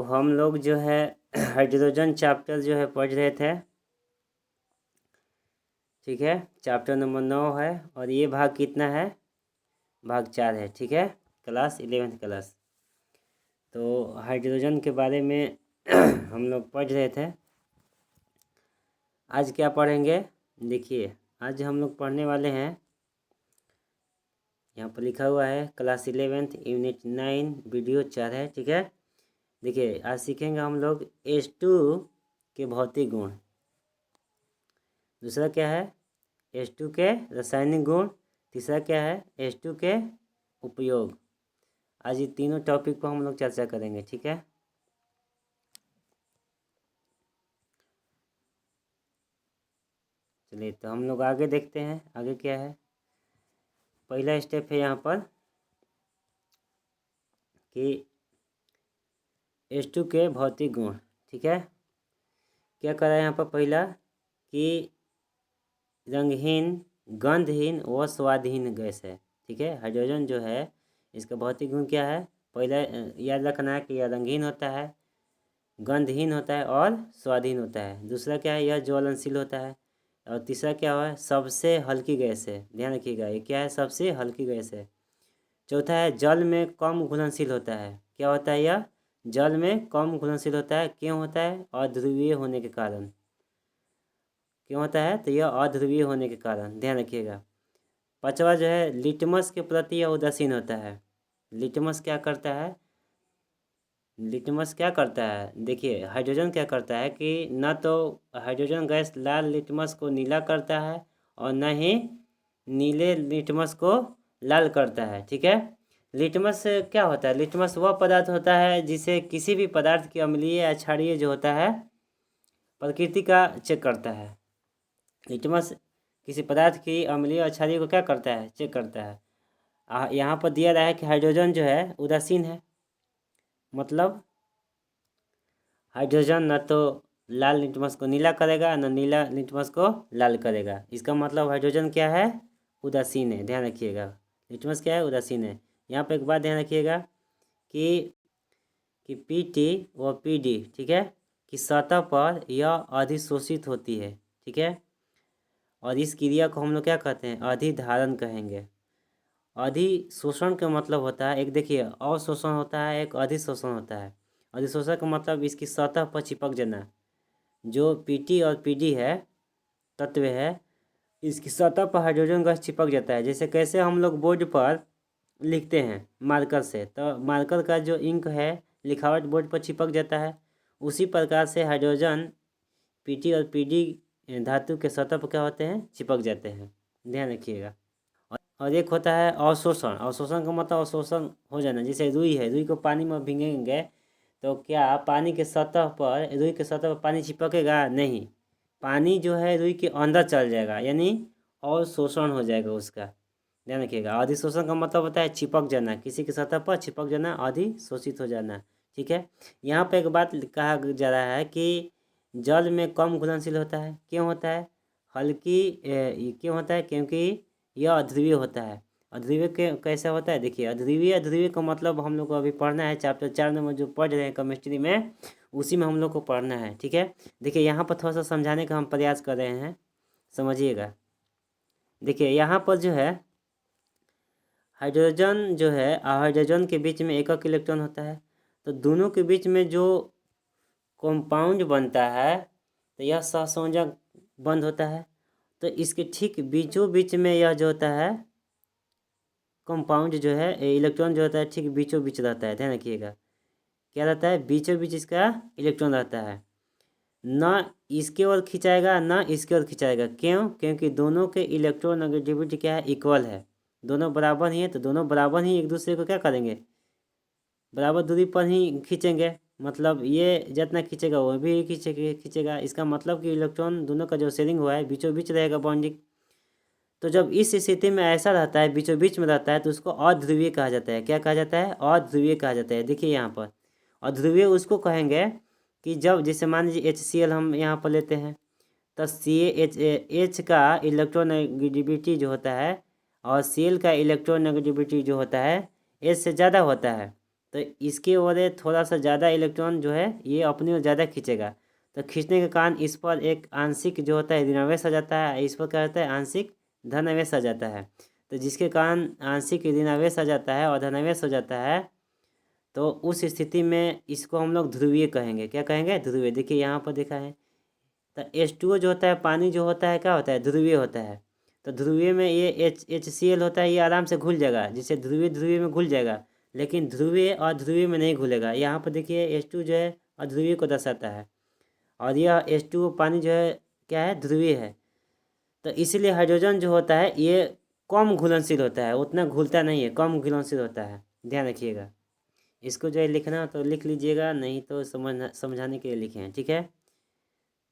हम लोग जो है हाइड्रोजन चैप्टर जो है पढ़ रहे थे। ठीक है, चैप्टर नंबर 9 है और ये भाग कितना है? भाग 4 है। ठीक है, क्लास 11th क्लास। तो हाइड्रोजन के बारे में हम लोग पढ़ रहे थे। आज क्या पढ़ेंगे? देखिए, आज हम लोग पढ़ने वाले हैं, यहाँ पर लिखा हुआ है क्लास 11th यूनिट 9 वीडियो 4 है। ठीक है, देखिए आज सीखेंगे हम लोग H2 के भौतिक गुण। दूसरा क्या है? H2 के रासायनिक गुण। तीसरा क्या है? H2 के उपयोग। आज ये तीनों टॉपिक पर हम लोग चर्चा करेंगे। ठीक है, चलिए तो हम लोग आगे देखते हैं आगे क्या है। पहला स्टेप है यहाँ पर कि H2 के भौतिक गुण। ठीक है, क्या करा है यहाँ पर? पहला कि रंगहीन, गंधहीन व स्वादहीन गैस है। ठीक है, हाइड्रोजन जो है इसका भौतिक गुण क्या है? पहला याद रखना है कि यह रंगहीन होता है, गंधहीन होता है और स्वादहीन होता है। दूसरा क्या है? यह ज्वलनशील होता है। और तीसरा क्या है? सबसे हल्की गैस है। ध्यान रखिएगा, ये क्या है? सबसे हल्की गैस है। चौथा है जल में कम घुलनशील होता है। क्या होता है यह? जल में कम घुलनशील होता है। क्यों होता है? अध्रुवीय होने के कारण। क्यों होता है? तो यह अध्रुवीय होने के कारण। ध्यान रखिएगा। पांचवा जो है लिटमस के प्रति यह उदासीन होता है। लिटमस क्या करता है? लिटमस क्या करता है? देखिए, हाइड्रोजन क्या करता है कि न तो हाइड्रोजन गैस लाल लिटमस को नीला करता है और न ही नीले लिटमस को लाल करता है। ठीक है, लिटमस क्या होता है? लिटमस वह पदार्थ होता है जिसे किसी भी पदार्थ की अम्लीय या क्षारीय जो होता है प्रकृति का चेक करता है। लिटमस किसी पदार्थ की अम्लीय और क्षारीय को क्या करता है? चेक करता है। यहाँ पर दिया रहा है कि हाइड्रोजन जो है उदासीन है। मतलब हाइड्रोजन न तो लाल लिटमस को नीला करेगा न नीला लिटमस को लाल करेगा। इसका मतलब हाइड्रोजन क्या है? उदासीन है। ध्यान रखिएगा, लिटमस क्या है? उदासीन है। यहाँ पर एक बात ध्यान रखिएगा कि पीटी व पीडी, ठीक है, कि सतह पर यह अधिशोषित होती है। ठीक है, और इस क्रिया को हम लोग क्या कहते हैं? अधिधारण कहेंगे। अधिशोषण का मतलब होता है, एक देखिए अवशोषण होता है, एक अधिशोषण होता है। अधिशोषण का मतलब इसकी सतह पर चिपक जाना। जो पीटी और पीडी है तत्व है, इसकी सतह पर हाइड्रोजन गैस चिपक जाता है। जैसे कैसे हम लोग बोर्ड पर लिखते हैं मार्कर से, तो मार्कर का जो इंक है लिखावट बोर्ड पर चिपक जाता है। उसी प्रकार से हाइड्रोजन पीटी और पीडी धातु के सतह पर क्या होते हैं? चिपक जाते हैं। ध्यान रखिएगा। और एक होता है अवशोषण। अवशोषण का मतलब अवशोषण हो जाना। जैसे रुई है, रुई को पानी में भीगेंगे तो क्या पानी के सतह पर, रुई के सतह पर पानी चिपकेगा? नहीं, पानी जो है रुई के अंदर चल जाएगा, यानी अवशोषण हो जाएगा उसका। ध्यान रखिएगा। अधिशोषण का मतलब होता है चिपक जाना, किसी के सतह पर चिपक जाना, अधिशोषित हो जाना। ठीक है, यहाँ पर एक बात कहा जा रहा है कि जल में कम घुलनशील होता है। क्यों होता है? क्यों होता है? क्योंकि यह अध्रुवीय होता है। अध्रुवीय के कैसा होता है? देखिए, अध्रुवीय का मतलब हम लोग को अभी पढ़ना है चैप्टर 4 में जो पढ़ रहे हैं केमिस्ट्री में, उसी में हम लोग को पढ़ना है। ठीक है, देखिए यहाँ पर थोड़ा सा समझाने का हम प्रयास कर रहे हैं, समझिएगा। देखिए यहाँ पर जो है हाइड्रोजन जो है, हाइड्रोजन के बीच में एकक इलेक्ट्रॉन होता है। तो दोनों के बीच में जो कंपाउंड बनता है तो यह सहसंयोजक बंध होता है। तो इसके ठीक बीचों बीच में यह जो होता है कंपाउंड जो है, इलेक्ट्रॉन जो होता है ठीक बीचों बीच रहता है। ध्यान रखिएगा, क्या रहता है? बीचों बीच इसका इलेक्ट्रॉन रहता है। न इसके ओर खिंचाएगा न इसके ओर खिंचाएगा। क्यों? क्योंकि दोनों के इलेक्ट्रोनेगेटिविटी क्या है? इक्वल है। दोनों बराबर ही है, तो दोनों बराबर ही एक दूसरे को क्या करेंगे? बराबर दूरी पर ही खींचेंगे। मतलब ये जितना खींचेगा वो भी खींचेगा। इसका मतलब कि इलेक्ट्रॉन दोनों का जो शेयरिंग हुआ है बीचों बीच रहेगा, बॉन्डिंग। तो जब इस स्थिति में ऐसा रहता है, बीचों बीच में रहता है, तो उसको अध्रुवीय कहा जाता है। क्या कहा जाता है? अध्रुवीय कहा जाता है। देखिए यहाँ पर अध्रुवीय उसको कहेंगे कि जब, जैसे मान लीजिए HCl हम यहाँ पर लेते हैं, तो H का इलेक्ट्रोनेगेटिविटी जो होता है और Cl का इलेक्ट्रोनेगेटिविटी जो होता है H से ज़्यादा होता है, तो इसके ओर थोड़ा सा ज़्यादा इलेक्ट्रॉन जो है ये अपनी ओर ज़्यादा खींचेगा। तो खींचने के कारण इस पर एक आंशिक जो होता है ऋणावेश आ जाता है, इस पर क्या होता है आंशिक धनावेश आ जाता है। तो जिसके कारण आंशिक ऋणावेश आ जाता है और धनावेश हो जाता है, तो उस स्थिति में इसको हम लोग ध्रुवीय कहेंगे। क्या कहेंगे? ध्रुवीय। देखिए यहाँ पर देखा है, तो H2O जो होता है पानी जो होता है क्या होता है? ध्रुवीय होता है। तो ध्रुवीय में ये HCl होता है, ये आराम से घुल जाएगा, जिससे ध्रुवीय ध्रुवीय में घुल जाएगा, लेकिन ध्रुवीय और ध्रुवीय में नहीं घुलेगा। यहाँ पर देखिए H2 जो है अध्रुवीय को दर्शाता है, और यह H2O पानी जो है क्या है? ध्रुवीय है। तो इसीलिए हाइड्रोजन जो होता है ये कम घुलनशील होता है, उतना घुलता नहीं है, कम घुलनशील होता है। ध्यान रखिएगा। इसको जो है लिखना तो लिख लीजिएगा, नहीं तो समझाने के लिए लिखे हैं, ठीक है।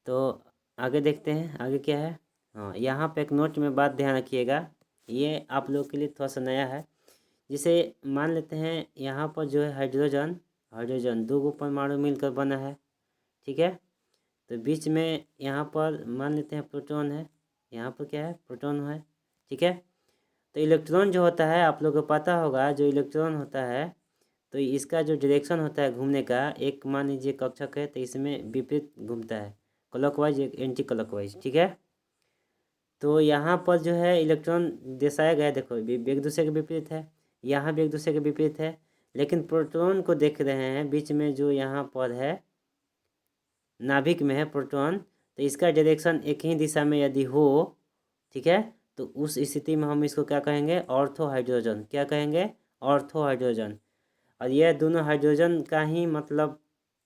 तो आगे देखते हैं, आगे क्या है। हाँ, यहाँ पे एक नोट में बात ध्यान रखिएगा, ये आप लोग के लिए थोड़ा सा नया है। जिसे मान लेते हैं यहाँ पर जो है हाइड्रोजन हाइड्रोजन 2 परमाणु मिलकर बना है, ठीक है। तो बीच में यहाँ पर मान लेते हैं प्रोटॉन है, यहाँ पर क्या है? प्रोटॉन है, ठीक है। तो इलेक्ट्रॉन जो होता है आप लोगों को पता होगा, जो इलेक्ट्रॉन होता है तो इसका जो डायरेक्शन होता है घूमने का, एक मान लीजिए कक्षक है तो इसमें विपरीत घूमता है, क्लॉकवाइज एक एंटी क्लॉकवाइज, ठीक है। तो यहाँ पर जो है इलेक्ट्रॉन दर्शाया गया है, देखो एक दूसरे के विपरीत है, यहाँ भी एक दूसरे के विपरीत है, लेकिन प्रोटॉन को देख रहे हैं बीच में जो यहाँ पर है नाभिक में है प्रोटॉन, तो इसका डायरेक्शन एक ही दिशा में यदि हो, ठीक है, तो उस स्थिति में हम इसको क्या कहेंगे? Ortho hydrogen. क्या कहेंगे? Ortho hydrogen. और यह दोनों हाइड्रोजन का ही मतलब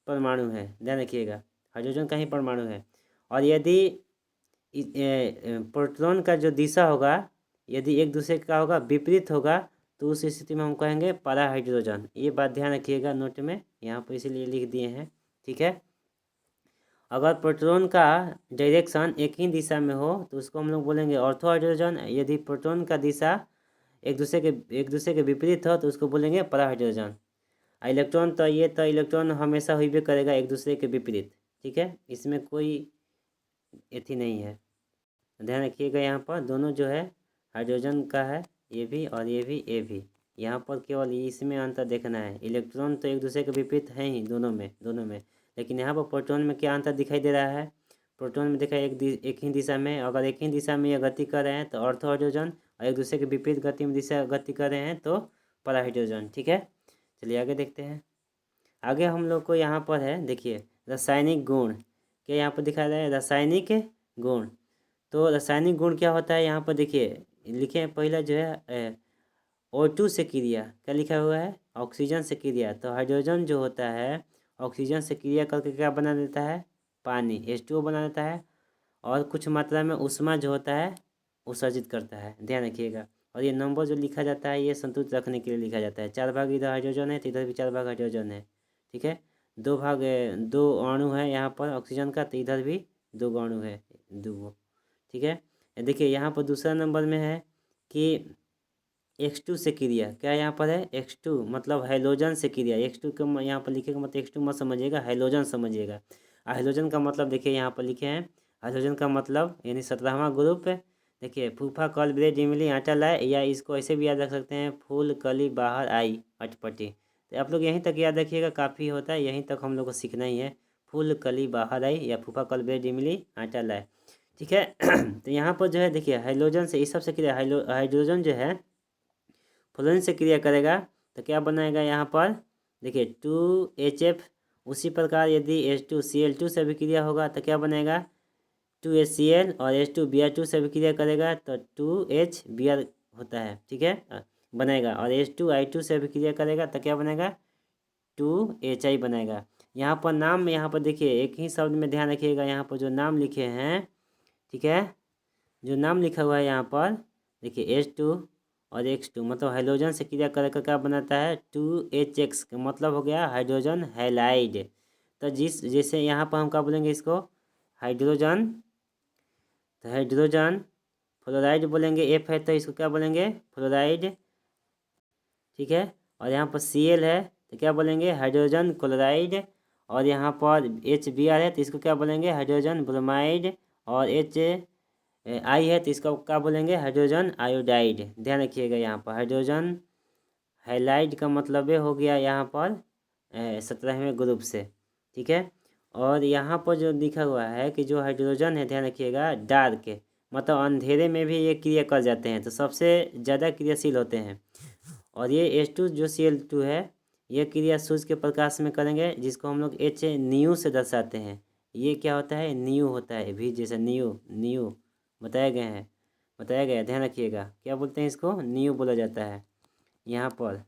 परमाणु है, ध्यान रखिएगा, हाइड्रोजन का ही परमाणु है। और यदि प्रोटॉन का जो दिशा होगा यदि एक दूसरे का होगा विपरीत होगा, तो उस स्थिति में हम कहेंगे para हाइड्रोजन। ये बात ध्यान रखिएगा नोट में, यहाँ पर इसीलिए लिख दिए हैं, ठीक है। अगर प्रोटॉन का डायरेक्शन एक ही दिशा में हो तो उसको हम लोग बोलेंगे ऑर्थो हाइड्रोजन। यदि प्रोटॉन का दिशा एक दूसरे के विपरीत हो तो उसको बोलेंगे para हाइड्रोजन। इलेक्ट्रॉन तो ये तो इलेक्ट्रॉन हमेशा हुई भी करेगा एक दूसरे के विपरीत, ठीक है, इसमें कोई एथी नहीं है। ध्यान रखिएगा यहाँ पर दोनों जो है हाइड्रोजन का है, ये भी और ये भी, यहाँ पर केवल इसमें अंतर देखना है। इलेक्ट्रॉन तो एक दूसरे के विपरीत हैं ही दोनों में, लेकिन यहाँ पर प्रोटॉन में क्या अंतर दिखाई दे रहा है? प्रोटॉन में देखा एक ही दिशा में, अगर एक ही दिशा में ये गति कर रहे हैं तो ऑर्थो हाइड्रोजन, और एक दूसरे के विपरीत गति कर रहे हैं तो para हाइड्रोजन, ठीक है। चलिए आगे देखते हैं। आगे हम लोग को यहाँ पर है, देखिए रासायनिक गुण, क्या यहाँ पर दिखाया रहा है? रासायनिक गुण। तो रासायनिक गुण क्या होता है? यहाँ पर देखिए लिखे हैं, पहला जो है O2 से क्रिया, क्या लिखा हुआ है? ऑक्सीजन से क्रिया। तो हाइड्रोजन जो होता है ऑक्सीजन से क्रिया करके क्या बना देता है? पानी, H2O बना देता है, और कुछ मात्रा में ऊष्मा जो होता है उत्सर्जित करता है, ध्यान रखिएगा। और ये नंबर जो लिखा जाता है ये संतुलित रखने के लिए लिखा जाता है। 4 भाग इधर हाइड्रोजन है तो इधर भी 4 भाग हाइड्रोजन है, ठीक है। 2 अणु है यहाँ पर ऑक्सीजन का, तो इधर भी 2 अणु है, 2, ठीक है। देखिए यहाँ पर दूसरा नंबर में है कि X2 से क्रिया, क्या यहाँ पर है? X2 मतलब हाइड्रोजन से क्रिया। X2 का यहाँ पर लिखेगा मतलब X2 मत समझिएगा, हाइड्रोजन समझिएगा। हाइड्रोजन का मतलब देखिए यहाँ पर लिखे हैं, हाइड्रोजन का मतलब यानी 17वां ग्रुप। देखिए फूफा कल ब्रेड इमली आटा लाए, या इसको ऐसे भी याद रख सकते हैं फूल कली बाहर आई अटपटी। तो आप लोग यहीं तक याद रखिएगा, काफ़ी होता है, यहीं तक हम लोग को सीखना ही है। फूल कली बाहर आई या फूफा कल ब्रेड इमली आटा लाए, ठीक है। तो यहाँ पर जो है देखिए हाइड्रोजन से इस सबसे क्रिया, हाइड्रोजन जो है फ्लोरीन से क्रिया करेगा तो क्या बनाएगा? यहाँ पर देखिए 2HF। उसी प्रकार यदि H2Cl2 से भी क्रिया होगा तो क्या बनेगा? 2HCl, और H2Br2 से भी क्रिया करेगा तो 2HBr होता है, ठीक है, बनेगा। और H2I2 से भी क्रिया करेगा तो क्या बनेगा? 2HI बनेगा। यहाँ पर नाम, यहाँ पर देखिए एक ही शब्द में ध्यान रखिएगा, यहाँ पर जो नाम लिखे हैं, ठीक है, जो नाम लिखा हुआ है यहाँ पर देखिए H2 और X2 मतलब हाइड्रोजन से क्रिया करके क्या बनाता है? 2HX का मतलब हो गया हाइड्रोजन हैलाइड। तो जैसे यहाँ पर हम क्या बोलेंगे इसको? हाइड्रोजन, तो हाइड्रोजन फ्लोराइड बोलेंगे, F है तो इसको क्या बोलेंगे? फ्लोराइड, ठीक है। और यहाँ पर Cl है तो क्या बोलेंगे? Hydrogen chloride. और यहाँ पर HBr है तो इसको क्या बोलेंगे? Hydrogen bromide. और HI है तो इसको क्या बोलेंगे? Hydrogen iodide. ध्यान रखिएगा यहाँ पर हाइड्रोजन हैलाइड का मतलब हो गया यहाँ पर 17वें ग्रुप से, ठीक है। और यहाँ पर जो लिखा हुआ है कि जो हाइड्रोजन है, ध्यान रखिएगा, डार्क है, मतलब अंधेरे में भी ये क्रिया कर जाते हैं, तो सबसे ज़्यादा क्रियाशील होते हैं। और ये H2 जो Cl2 है, ये क्रिया सूर्य के प्रकाश में करेंगे, जिसको हम लोग H न्यू से दर्शाते हैं। ये क्या होता है, न्यू होता है, भी जैसे न्यू न्यू बताया गया है, ध्यान रखिएगा। क्या बोलते हैं इसको, न्यू बोला जाता है यहाँ पर,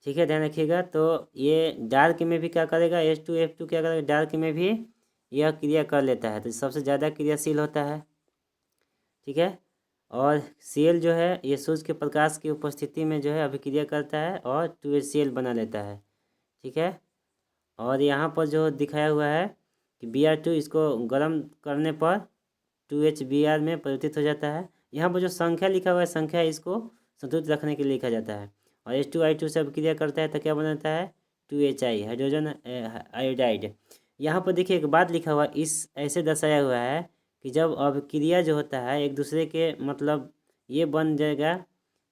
ठीक है, ध्यान रखिएगा। तो ये डार्क में भी क्या करेगा, H2F2 क्या करेगा, डार्क में भी यह क्रिया कर लेता है, तो सबसे ज़्यादा क्रियाशील होता है, ठीक है। और Cl जो है ये सूर्य के प्रकाश की उपस्थिति में जो है अभिक्रिया करता है और 2HCl बना लेता है, ठीक है। और यहाँ पर जो दिखाया हुआ है कि Br2 इसको गर्म करने पर 2HBr में परिवर्तित हो जाता है। यहाँ पर जो संख्या लिखा हुआ है, संख्या इसको संतुलित रखने के लिए लिखा जाता है। और H2I2 से अभिक्रिया करता है तो क्या बनाता है, 2HI हाइड्रोजन आयोडाइड। यहाँ पर देखिए एक बात लिखा हुआ, इस ऐसे दर्शाया हुआ है कि जब अभिक्रिया जो होता है एक दूसरे के, मतलब ये बन जाएगा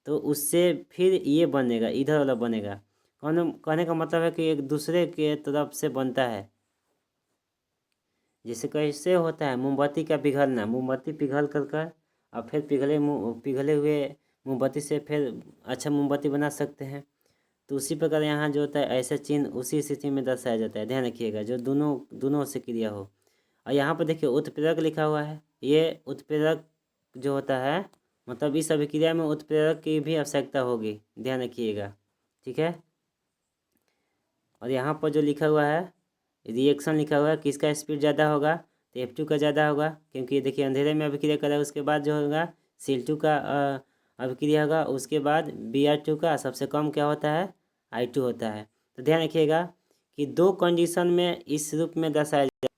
तो उससे फिर ये बनेगा, इधर वाला बनेगा। कहने का मतलब है कि एक दूसरे के तरफ से बनता है। जैसे कैसे होता है मोमबत्ती का पिघलना, मोमबत्ती पिघल कर और फिर पिघले हुए मोमबत्ती से फिर अच्छा मोमबत्ती बना सकते हैं। तो उसी प्रकार यहाँ जो होता है ऐसा चिन्ह उसी स्थिति में दर्शाया जाता है, ध्यान रखिएगा, जो दोनों से क्रिया हो। और यहाँ पर देखिए उत्प्रेरक लिखा हुआ है, ये उत्प्रेरक जो होता है, मतलब इस अभिक्रिया में उत्प्रेरक की भी आवश्यकता होगी, ध्यान रखिएगा, ठीक है। और यहाँ पर जो लिखा हुआ है रिएक्शन लिखा हुआ है, किसका स्पीड ज़्यादा होगा, तो F2 का ज़्यादा होगा, क्योंकि ये देखिए अंधेरे में अभिक्रिया कर रहा है। उसके बाद जो होगा Cl2 का अभिक्रिया होगा, उसके बाद Br2 का, सबसे कम क्या होता है, I2 होता है। तो ध्यान रखिएगा कि दो कंडीशन में इस रूप में दर्शाया जाएगा,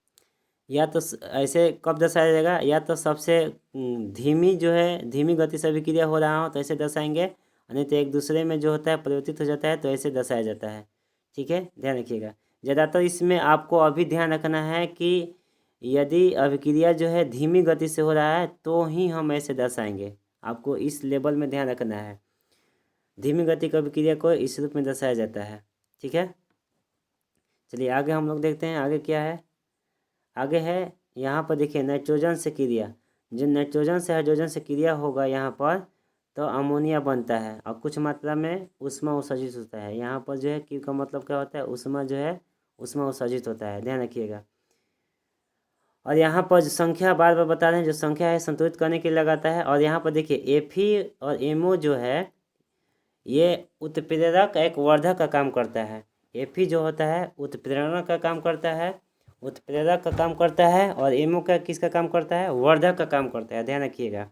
या तो ऐसे कब दर्शाया जाएगा, या तो सबसे धीमी जो है, धीमी गति से अभिक्रिया हो रहा हो तो ऐसे दर्शाएंगे, नहीं तो एक दूसरे में जो होता है परिवर्तित हो जाता है तो ऐसे दर्शाया जाता है, ठीक है, ध्यान रखिएगा। ज़्यादातर इसमें आपको अभी ध्यान रखना है कि यदि अभिक्रिया जो है धीमी गति से हो रहा है तो ही हम ऐसे दर्शाएंगे, आपको इस लेवल में ध्यान रखना है। धीमी गति की अभिक्रिया को इस रूप में दर्शाया जाता है, ठीक है। चलिए आगे हम लोग देखते हैं, आगे क्या है। आगे है यहाँ पर देखिए नाइट्रोजन से क्रिया, जो नाइट्रोजन से हाइड्रोजन से क्रिया होगा यहाँ पर तो अमोनिया बनता है और कुछ मात्रा में उष्मा उत्सर्जित होता है। यहाँ पर जो है क्यू का मतलब क्या होता है, उष्मा जो है उष्मा उत्सर्जित होता है, ध्यान रखिएगा। और यहाँ पर जो संख्या बार बार बता रहे हैं, जो संख्या है संतुलित करने के लिए लगाता है। और यहाँ पर देखिए Fe और MO जो है ये उत्प्रेरक एक वर्धक का काम करता है। Fe जो होता है उत्प्रेरण का काम करता है, उत्प्रेरक का काम करता है, और MO का किसका काम करता है, वर्धक का काम करता है, ध्यान रखिएगा।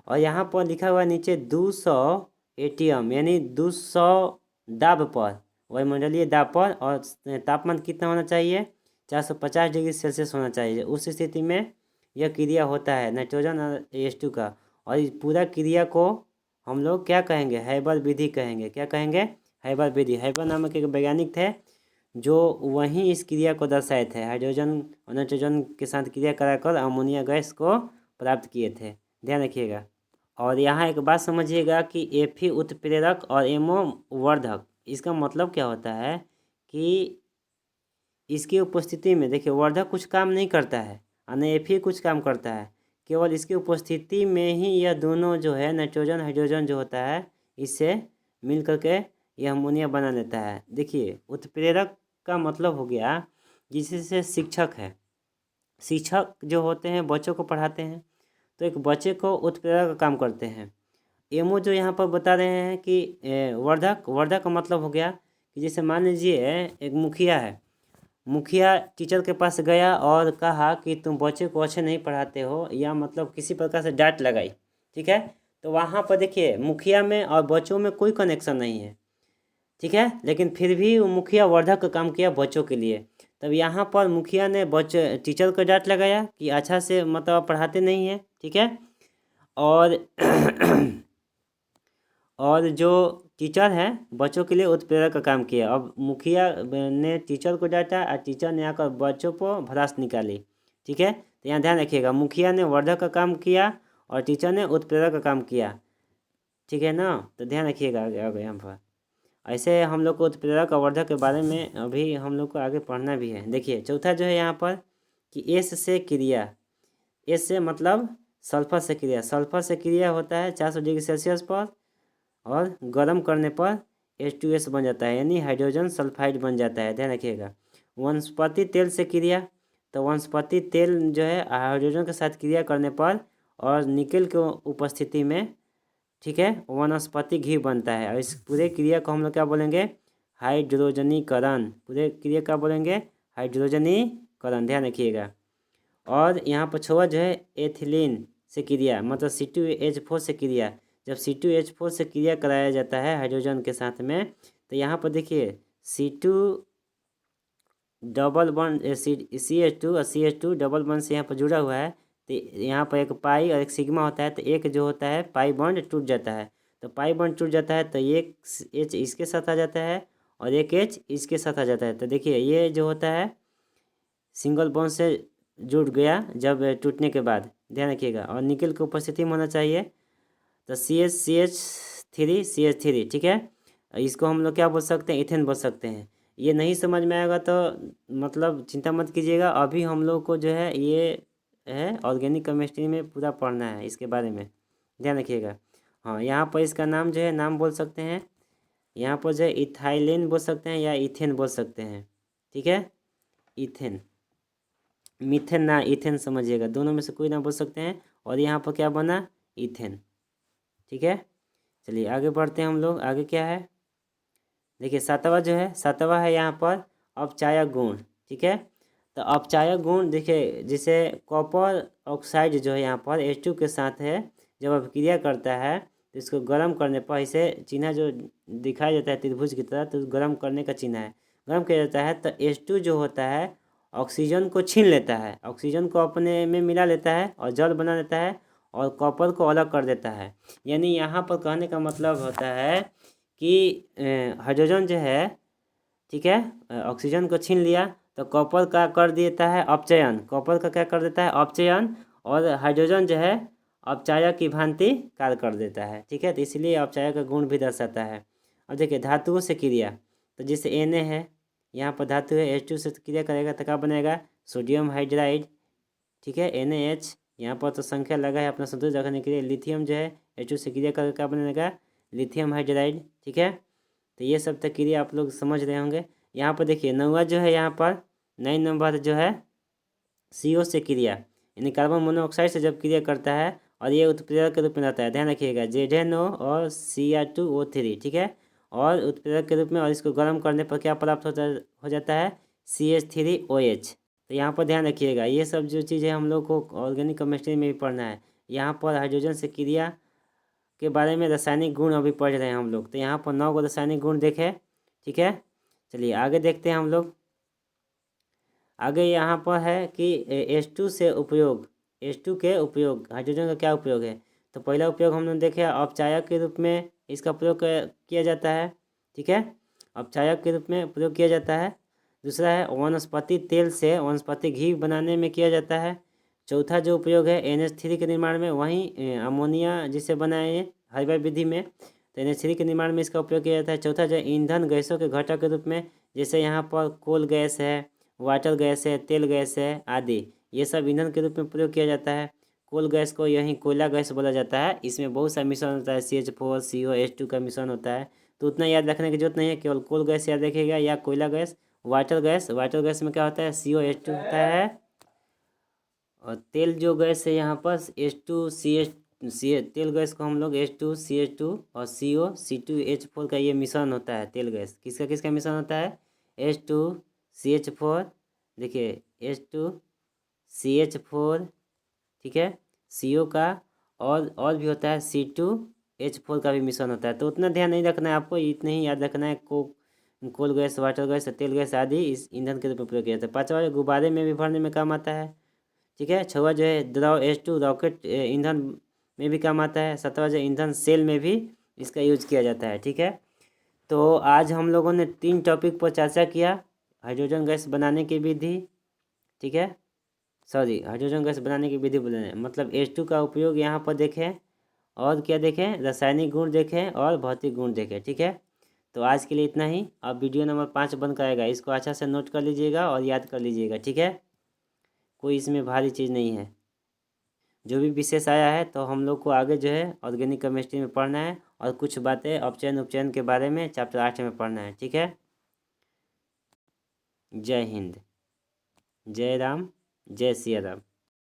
और यहाँ पर लिखा हुआ नीचे 200 ATM यानी 200 दाब पर, वायुमंडलीय दाब पर, और तापमान कितना होना चाहिए, 450 डिग्री सेल्सियस होना चाहिए। उस स्थिति में यह क्रिया होता है नाइट्रोजन और H2 का। और इस पूरा क्रिया को हम लोग क्या कहेंगे, हैबर विधि कहेंगे। क्या कहेंगे, हैबर विधि। हैबर नामक एक वैज्ञानिक थे जो वहीं इस क्रिया को दर्शाए थे, हाइड्रोजन और नाइट्रोजन के साथ क्रिया कराकर अमोनिया गैस को प्राप्त किए थे, ध्यान रखिएगा। और यहाँ एक बात समझिएगा कि Fe उत्प्रेरक और MO वर्धक, इसका मतलब क्या होता है कि इसकी उपस्थिति में देखिए वर्धक कुछ काम नहीं करता है और न Fe कुछ काम करता है, केवल इसकी उपस्थिति में ही यह दोनों जो है नाइट्रोजन हाइड्रोजन जो होता है इससे मिल करके यह अमोनिया बना लेता है। देखिए उत्प्रेरक का मतलब हो गया जिससे शिक्षक है, शिक्षक जो होते हैं बच्चों को पढ़ाते हैं, तो एक बच्चे को उत्प्रेरक का काम करते हैं। MO जो यहाँ पर बता रहे हैं कि वर्धक का मतलब हो गया कि जैसे मान लीजिए एक मुखिया है, मुखिया टीचर के पास गया और कहा कि तुम बच्चे को अच्छे नहीं पढ़ाते हो, या मतलब किसी प्रकार से डांट लगाई, ठीक है। तो वहाँ पर देखिए मुखिया में और बच्चों में कोई कनेक्शन नहीं है, ठीक है, लेकिन फिर भी वो मुखिया वर्धक का काम किया बच्चों के लिए। तब यहाँ पर मुखिया ने टीचर को डांट लगाया कि अच्छा से मतलब पढ़ाते नहीं है, ठीक है। और और जो टीचर है बच्चों के लिए उत्प्रेरक का काम किया। अब मुखिया ने टीचर को डांटा और टीचर ने आकर बच्चों को भड़ास निकाली, ठीक है। तो यहाँ ध्यान रखिएगा, मुखिया ने वर्धक का काम किया और टीचर ने उत्प्रेरक का काम किया, ठीक है ना। तो ध्यान रखिएगा आगे यहाँ पर। ऐसे हम लोग को उत्प्रेरक अवर्धक के बारे में अभी हम लोग को आगे पढ़ना भी है। देखिए चौथा जो है यहाँ पर कि एस से क्रिया, एस से मतलब सल्फर से क्रिया, सल्फर से क्रिया होता है 400 डिग्री सेल्सियस पर और गर्म करने पर H2S बन जाता है, यानी हाइड्रोजन सल्फाइड बन जाता है, ध्यान रखिएगा। वनस्पति तेल से क्रिया, तो वनस्पति तेल जो है हाइड्रोजन के साथ क्रिया करने पर और निकेल के उपस्थिति में, ठीक है, वनस्पति घी बनता है। और इस पूरे क्रिया को हम लोग क्या बोलेंगे? हाइड्रोजनीकरण। पूरे क्रिया का बोलेंगे हाइड्रोजनीकरण, ध्यान रखिएगा। और यहाँ पर छवा जो है एथिलीन से क्रिया, मतलब C2H4 से क्रिया। जब C2H4 से क्रिया कराया जाता है हाइड्रोजन के साथ में, तो यहाँ पर देखिए C2 डबल बॉन्ड CH2 और CH2 डबल बॉन्ड से यहाँ पर जुड़ा हुआ है, तो यहाँ पर एक पाई और एक सिग्मा होता है, तो एक जो होता है पाई बॉन्ड टूट जाता है, तो पाई बॉन्ड टूट जाता है तो एक H इसके साथ आ जाता है और एक H इसके साथ आ जाता है। तो देखिए ये जो होता है सिंगल बॉन्ड से जुड़ गया जब टूटने के बाद, ध्यान रखिएगा। और निकेल की उपस्थिति में होना चाहिए, तो CH3, ठीक है। इसको हम लोग क्या बोल सकते हैं? इथेन बोल सकते हैं। ये नहीं समझ में आएगा तो मतलब चिंता मत कीजिएगा, अभी हम लोग को जो है ये है ऑर्गेनिक केमिस्ट्री में पूरा पढ़ना है इसके बारे में, ध्यान रखिएगा। हाँ, यहाँ पर इसका नाम जो है नाम बोल सकते हैं, यहाँ पर जो है इथाइलेन बोल सकते हैं या इथेन बोल सकते हैं, ठीक है। इथेन, मीथेन ना इथेन समझिएगा, दोनों में से कोई ना बोल सकते हैं। और यहाँ पर क्या बना? इथेन, ठीक है। चलिए आगे बढ़ते हैं हम लोग। आगे क्या है? देखिए सातवां जो है, सातवां है यहाँ पर अपचायक गुण, ठीक है। तो अपचायक गुण देखिए, जैसे कॉपर ऑक्साइड जो है यहाँ पर H2 के साथ है, जब अभिक्रिया करता है तो इसको गर्म करने पर इसे चिन्ह जो दिखाया जाता है त्रिभुज की तरह, तो गर्म करने का चिन्ह है, गर्म किया जाता है तो H2 जो होता है ऑक्सीजन को छीन लेता है, ऑक्सीजन को अपने में मिला लेता है और जल बना लेता है और कॉपर को अलग कर देता है। यानी यहाँ पर कहने का मतलब होता है कि हाइड्रोजन जो है, ठीक है, ऑक्सीजन को छीन लिया तो कॉपर का कर देता है अपचयन, कॉपर का क्या कर देता है? अपचयन। और हाइड्रोजन जो है अपचायक की भांति कार्य कर देता है, ठीक है। तो इसलिए अपचायक का गुण भी दर्शाता है। अब देखिए धातुओं से क्रिया, तो जैसे Na है, यहाँ पर धातु है H2 से क्रिया करेगा तो क्या बनेगा? सोडियम हाइड्राइड, ठीक है, NaH। यहाँ पर तो संख्या लगा है अपना संतुलित रखने के लिए। लिथियम जो है H2 से क्रिया करके क्या बनेगा? लिथियम हाइड्राइड, ठीक है। तो ये सब तक क्रिया आप लोग समझ रहे होंगे। यहाँ पर देखिए नौवा जो है, यहाँ पर 9 नंबर जो है CO से क्रिया, यानी कार्बन मोनोऑक्साइड से जब क्रिया करता है और ये उत्प्रेरक के रूप में रहता है, ध्यान रखिएगा, ZNO और Cr2O3, ठीक है। और उत्प्रेरक के रूप में, और इसको गर्म करने पर क्या प्राप्त हो जाता है? CH3OH। तो यहाँ पर ध्यान रखिएगा, ये सब जो चीज़ें हम लोग को ऑर्गेनिक केमिस्ट्री में भी पढ़ना है। यहाँ पर हाइड्रोजन से क्रिया के बारे में रासायनिक गुण अभी पढ़ रहे हैं हम लोग, तो यहाँ पर 9 को रासायनिक गुण देखे, ठीक है। चलिए आगे देखते हैं हम लोग। आगे यहाँ पर है कि H2 से उपयोग, H2 के उपयोग, हाइड्रोजन का क्या उपयोग है? तो पहला उपयोग हमने देखे अपचायक के रूप में इसका प्रयोग किया जाता है, ठीक है, अपचायक के रूप में प्रयोग किया जाता है। दूसरा है वनस्पति तेल से वनस्पति घी बनाने में किया जाता है। चौथा जो उपयोग है NH3 के निर्माण में, वहीं अमोनिया जिसे बनाए हाइबर विधि में, तो NH3 के निर्माण में इसका उपयोग किया जाता है। चौथा जो ईंधन गैसों के घटक के रूप में, जैसे यहाँ पर कोल गैस है, वाटर गैस है, तेल गैस है आदि, ये सब ईंधन के रूप में प्रयोग किया जाता है। कोल गैस को यहीं कोयला गैस बोला जाता है, इसमें बहुत सा मिश्रण होता है, CH4 CO H2 का मिश्रण होता है, तो उतना याद रखने की जरूरत नहीं है, केवल कोल गैस याद रखिएगा या कोयला gas. Water gas, water gas में क्या होता है? COH2 होता है। और तेल जो गैस है यहाँ पर तेल गैस को हम लोग H2CH2 और CO C2H4 का ये मिश्रण होता है। तेल गैस किसका किसका मिश्रण होता है? H2CH4, देखिए H2CH4, ठीक है, CO का, और भी होता है C2H4 का भी मिश्रण होता है। तो उतना ध्यान नहीं रखना है आपको, इतना ही याद रखना है, कोल गैस, वाटर गैस, तेल गैस आदि इस ईंधन के रूप में प्रयोग किया जाता है। पाँचवा गुब्बारे में भी भरने में काम आता है, ठीक है। छवा जो है द्रव H2 रॉकेट ईंधन में भी काम आता है। सातवां जो ईंधन सेल में भी इसका यूज किया जाता है, ठीक है। तो आज हम लोगों ने 3 टॉपिक पर चर्चा किया। हाइड्रोजन गैस बनाने की विधि, ठीक है, सॉरी, हाइड्रोजन गैस बनाने की विधि बोले मतलब H2 का उपयोग यहाँ पर देखें, और क्या देखें? रासायनिक गुण देखें और भौतिक गुण देखें, ठीक है। तो आज के लिए इतना ही। अब वीडियो नंबर 5 बन कराएगा, इसको अच्छा से नोट कर लीजिएगा और याद कर लीजिएगा, ठीक है। कोई इसमें भारी चीज़ नहीं है। जो भी विशेष आया है तो हम लोग को आगे जो है ऑर्गेनिक केमिस्ट्री में पढ़ना है और कुछ बातें अपचयन उपचयन के बारे में चैप्टर 8 में पढ़ना है, ठीक है। जय हिंद, जय राम, जय सिया राम।